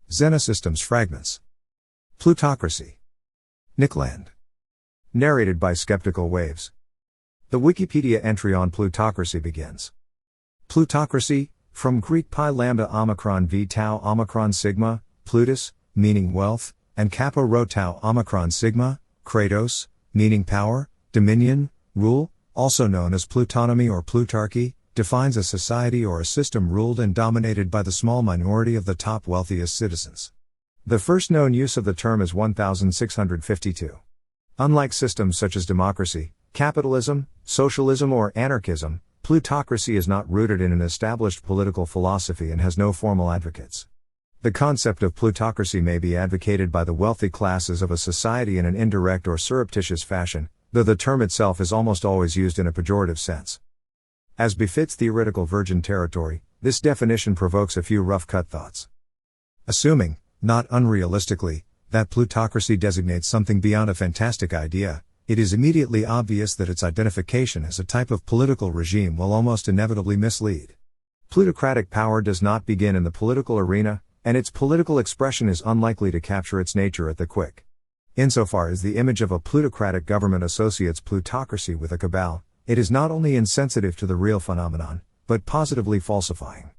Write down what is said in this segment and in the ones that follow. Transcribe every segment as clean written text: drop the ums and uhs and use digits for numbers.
Xenosystems Fragments. Plutocracy. Nickland. Narrated by Skeptical Waves. The Wikipedia entry on plutocracy begins. Plutocracy, from Greek pi lambda omicron v tau omicron sigma, Plutus, meaning wealth, and kappa rho tau omicron sigma, kratos, meaning power, dominion, rule, also known as plutonomy or plutarchy, defines a society or a system ruled and dominated by the small minority of the top wealthiest citizens. The first known use of the term is 1652. Unlike systems such as democracy, capitalism, socialism or anarchism, plutocracy is not rooted in an established political philosophy and has no formal advocates. The concept of plutocracy may be advocated by the wealthy classes of a society in an indirect or surreptitious fashion, though the term itself is almost always used in a pejorative sense. As befits theoretical virgin territory, this definition provokes a few rough-cut thoughts. Assuming, not unrealistically, that plutocracy designates something beyond a fantastic idea, it is immediately obvious that its identification as a type of political regime will almost inevitably mislead. Plutocratic power does not begin in the political arena, and its political expression is unlikely to capture its nature at the quick. Insofar as the image of a plutocratic government associates plutocracy with a cabal, it is not only insensitive to the real phenomenon, but positively falsifying.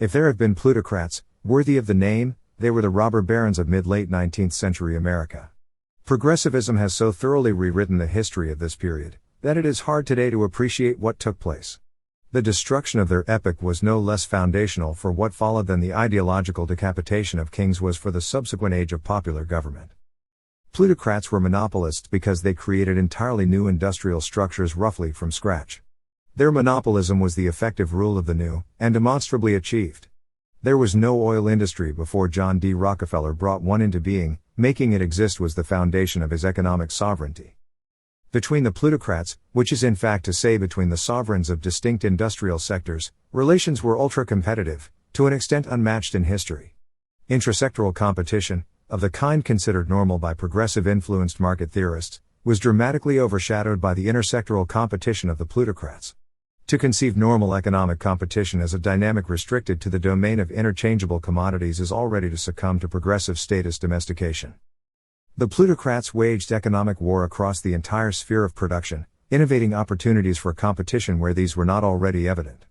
If there have been plutocrats, worthy of the name, they were the robber barons of mid-late 19th century America. Progressivism has so thoroughly rewritten the history of this period, that it is hard today to appreciate what took place. The destruction of their epoch was no less foundational for what followed than the ideological decapitation of kings was for the subsequent age of popular government. Plutocrats were monopolists because they created entirely new industrial structures roughly from scratch. Their monopolism was the effective rule of the new, and demonstrably achieved. There was no oil industry before John D. Rockefeller brought one into being. Making it exist was the foundation of his economic sovereignty. Between the plutocrats, which is in fact to say between the sovereigns of distinct industrial sectors, relations were ultra-competitive, to an extent unmatched in history. Intrasectoral competition, of the kind considered normal by progressive-influenced market theorists, was dramatically overshadowed by the intersectoral competition of the plutocrats. To conceive normal economic competition as a dynamic restricted to the domain of interchangeable commodities is already to succumb to progressive status domestication. The plutocrats waged economic war across the entire sphere of production, innovating opportunities for competition where these were not already evident.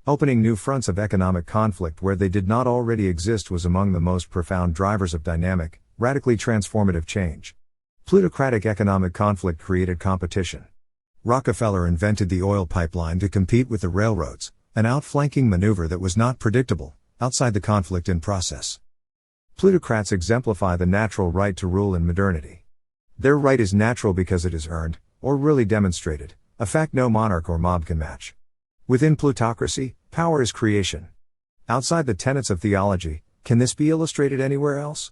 Opening new fronts of economic conflict where they did not already exist was among the most profound drivers of dynamic, radically transformative change. Plutocratic economic conflict created competition. Rockefeller invented the oil pipeline to compete with the railroads, an outflanking maneuver that was not predictable, outside the conflict in process. Plutocrats exemplify the natural right to rule in modernity. Their right is natural because it is earned, or really demonstrated, a fact no monarch or mob can match. Within plutocracy, power is creation. Outside the tenets of theology, can this be illustrated anywhere else?